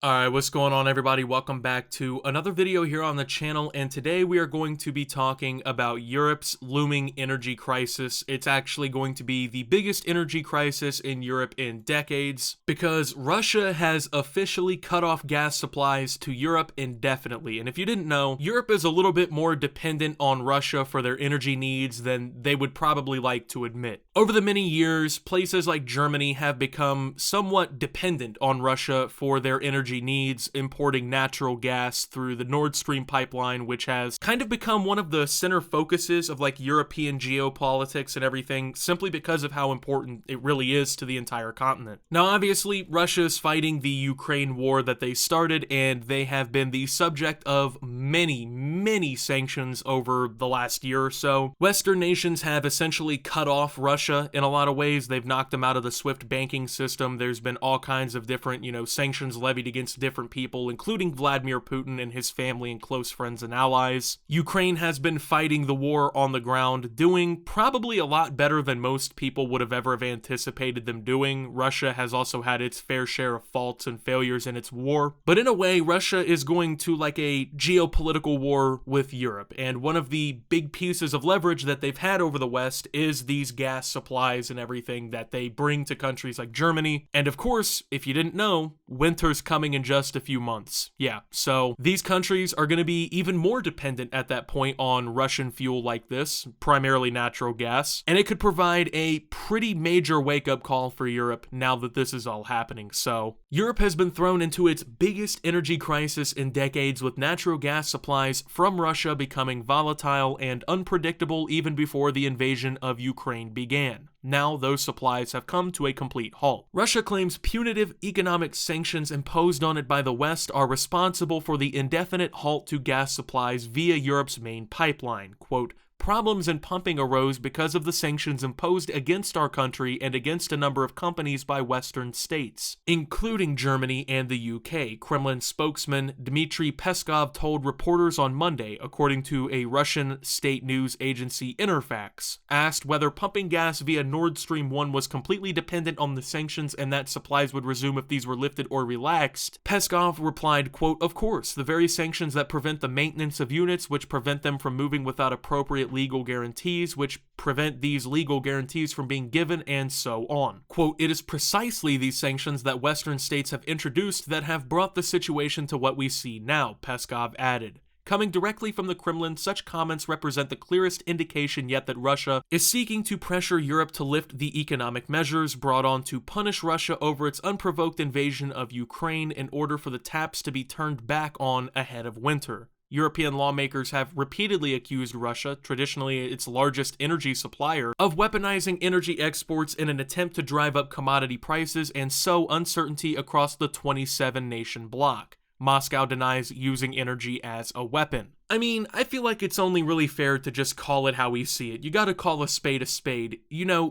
Alright, what's going on everybody? Welcome back to another video here on the channel, and today we are going to be talking about Europe's looming energy crisis. It's actually going to be the biggest energy crisis in Europe in decades, because Russia has officially cut off gas supplies to Europe indefinitely. And if you didn't know, Europe is a little bit more dependent on Russia for their energy needs than they would probably like to admit. Over the many years, places like Germany have become somewhat dependent on Russia for their energy needs, importing natural gas through the Nord Stream pipeline, which has kind of become one of the center focuses of like European geopolitics and everything, simply because of how important it really is to the entire continent. Now, obviously, Russia is fighting the Ukraine war that they started, and they have been the subject of many sanctions over the last year or so. Western nations have essentially cut off Russia in a lot of ways. They've knocked them out of the SWIFT banking system. There's been all kinds of different, sanctions levied against different people, including Vladimir Putin and his family and close friends and allies. Ukraine has been fighting the war on the ground, doing probably a lot better than most people would have ever anticipated them doing. Russia has also had its fair share of faults and failures in its war, but in a way, Russia is going to like a geopolitical war with Europe, and one of the big pieces of leverage that they've had over the West is these gas supplies and everything that they bring to countries like Germany. And of course, if you didn't know, winter's coming in just a few months. Yeah, so these countries are going to be even more dependent at that point on Russian fuel like this, primarily natural gas, and it could provide a pretty major wake-up call for Europe now that this is all happening. So Europe has been thrown into its biggest energy crisis in decades, with natural gas supplies from Russia becoming volatile and unpredictable even before the invasion of Ukraine began. Now those supplies have come to a complete halt. Russia claims punitive economic sanctions imposed on it by the West are responsible for the indefinite halt to gas supplies via Europe's main pipeline. Quote, "Problems in pumping arose because of the sanctions imposed against our country and against a number of companies by Western states, including Germany and the UK," Kremlin spokesman Dmitry Peskov told reporters on Monday, according to a Russian state news agency Interfax. Asked whether pumping gas via Nord Stream 1 was completely dependent on the sanctions and that supplies would resume if these were lifted or relaxed, Peskov replied, quote, "Of course, the very sanctions that prevent the maintenance of units, which prevent them from moving without appropriate legal guarantees, which prevent these legal guarantees from being given, and so on." Quote, "It is precisely these sanctions that Western states have introduced that have brought the situation to what we see now," Peskov added. Coming directly from the Kremlin, such comments represent the clearest indication yet that Russia is seeking to pressure Europe to lift the economic measures brought on to punish Russia over its unprovoked invasion of Ukraine in order for the taps to be turned back on ahead of winter. European lawmakers have repeatedly accused Russia, traditionally its largest energy supplier, of weaponizing energy exports in an attempt to drive up commodity prices and sow uncertainty across the 27-nation bloc. Moscow denies using energy as a weapon. I mean, I feel like it's only really fair to just call it how we see it. You gotta call a spade a spade.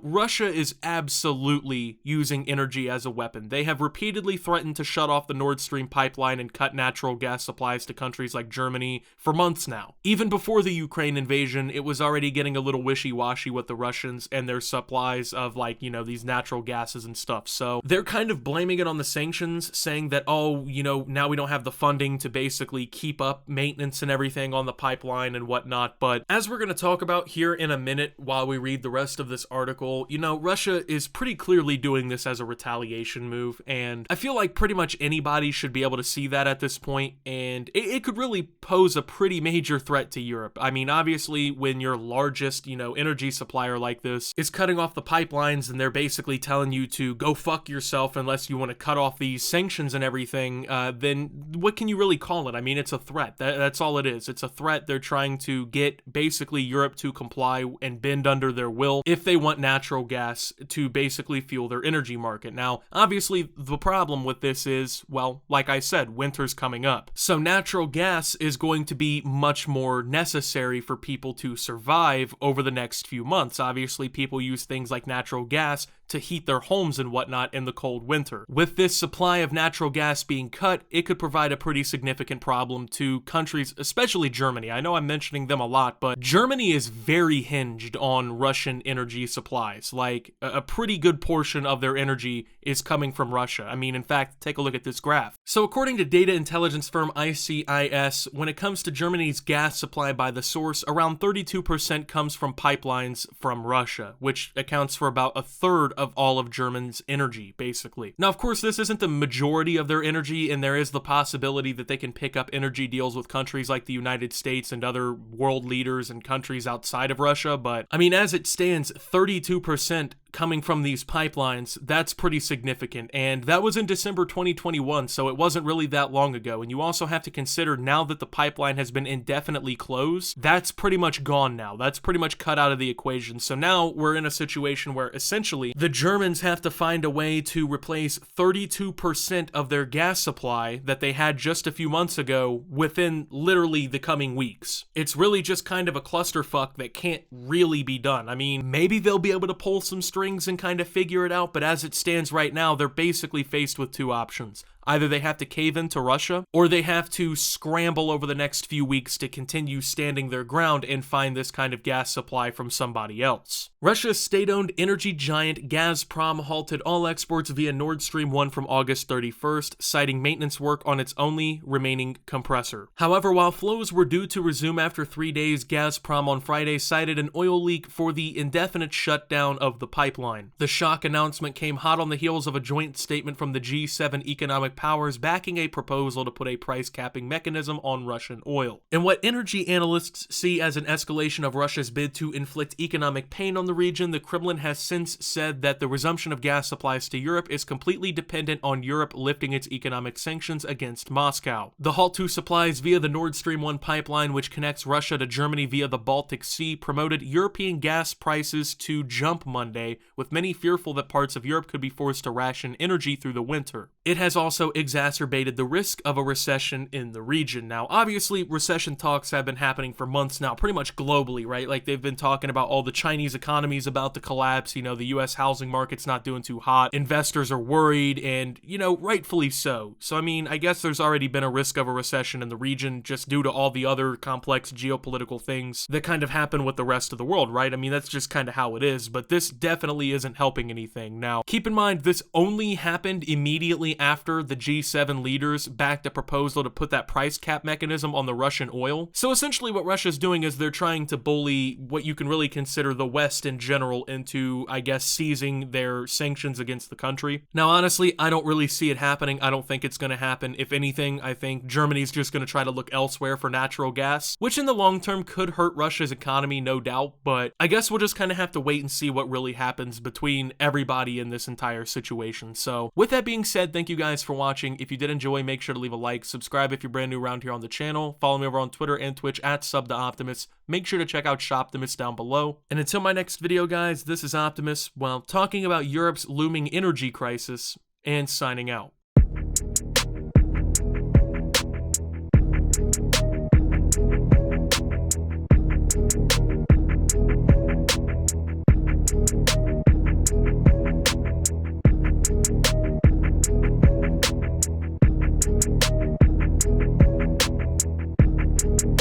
Russia is absolutely using energy as a weapon. They have repeatedly threatened to shut off the Nord Stream pipeline and cut natural gas supplies to countries like Germany for months now. Even before the Ukraine invasion, it was already getting a little wishy-washy with the Russians and their supplies of these natural gases and stuff. So they're kind of blaming it on the sanctions, saying that, now we don't have the funding to basically keep up maintenance and everything on the pipeline and whatnot. But as we're going to talk about here in a minute while we read the rest of this article, Russia is pretty clearly doing this as a retaliation move, and I feel like pretty much anybody should be able to see that at this point, and it could really pose a pretty major threat to Europe. I mean, obviously, when your largest, energy supplier like this is cutting off the pipelines and they're basically telling you to go fuck yourself unless you want to cut off these sanctions and everything, then what can you really call it? I mean, it's a threat. That's all it is. It's a threat. They're trying to get basically Europe to comply and bend under their will if they want natural gas to basically fuel their energy market. Now, obviously, the problem with this is, well, like I said, winter's coming up. So natural gas is going to be much more necessary for people to survive over the next few months. Obviously, people use things like natural gas to heat their homes and whatnot in the cold winter. With this supply of natural gas being cut, it could provide a pretty significant problem to countries, especially Germany. I know I'm mentioning them a lot, but Germany is very hinged on Russian energy supplies. Like, a pretty good portion of their energy is coming from Russia. I mean, in fact, take a look at this graph. So according to data intelligence firm ICIS, when it comes to Germany's gas supply by the source, around 32% comes from pipelines from Russia, which accounts for about a third of all of Germany's energy, basically. Now, of course, this isn't the majority of their energy, and there is the possibility that they can pick up energy deals with countries like the United States and other world leaders and countries outside of Russia, but, I mean, as it stands, 32% coming from these pipelines, that's pretty significant, and that was in December 2021, so it wasn't really that long ago. And you also have to consider, now that the pipeline has been indefinitely closed, that's pretty much gone now. That's pretty much cut out of the equation. So now we're in a situation where essentially the Germans have to find a way to replace 32% of their gas supply that they had just a few months ago within literally the coming weeks. It's really just kind of a clusterfuck that can't really be done. I mean, maybe they'll be able to pull some strings and kind of figure it out, but as it stands right now, they're basically faced with two options. Either they have to cave into Russia, or they have to scramble over the next few weeks to continue standing their ground and find this kind of gas supply from somebody else. Russia's state-owned energy giant Gazprom halted all exports via Nord Stream 1 from August 31st, citing maintenance work on its only remaining compressor. However, while flows were due to resume after 3 days, Gazprom on Friday cited an oil leak for the indefinite shutdown of the pipeline. The shock announcement came hot on the heels of a joint statement from the G7 economic powers backing a proposal to put a price capping mechanism on Russian oil. In what energy analysts see as an escalation of Russia's bid to inflict economic pain on the region, the Kremlin has since said that the resumption of gas supplies to Europe is completely dependent on Europe lifting its economic sanctions against Moscow. The halt to supplies via the Nord Stream 1 pipeline, which connects Russia to Germany via the Baltic Sea, promoted European gas prices to jump Monday, with many fearful that parts of Europe could be forced to ration energy through the winter. It has also exacerbated the risk of a recession in the region. Now, obviously, recession talks have been happening for months now, pretty much globally, right? Like, they've been talking about all the Chinese economies about to collapse, you know, the US housing market's not doing too hot, investors are worried, and, you know, rightfully so. So, I mean, I guess there's already been a risk of a recession in the region just due to all the other complex geopolitical things that kind of happen with the rest of the world, right? I mean, that's just kind of how it is, but this definitely isn't helping anything. Now, keep in mind, this only happened immediately after the G7 leaders backed a proposal to put that price cap mechanism on the Russian oil. So essentially what Russia's doing is they're trying to bully what you can really consider the West in general into, I guess, seizing their sanctions against the country. Now, honestly, I don't really see it happening. I don't think it's going to happen. If anything, I think Germany's just going to try to look elsewhere for natural gas, which in the long term could hurt Russia's economy, no doubt, but I guess we'll just kind of have to wait and see what really happens between everybody in this entire situation. So with that being said, thank you guys for watching. If you did enjoy, make sure to leave a like, subscribe if you're brand new around here on the channel, follow me over on Twitter and Twitch at @SubToOptimus. Make sure to check out Shoptimus down below. And until my next video, guys, this is Optimus, while talking about Europe's looming energy crisis, and signing out.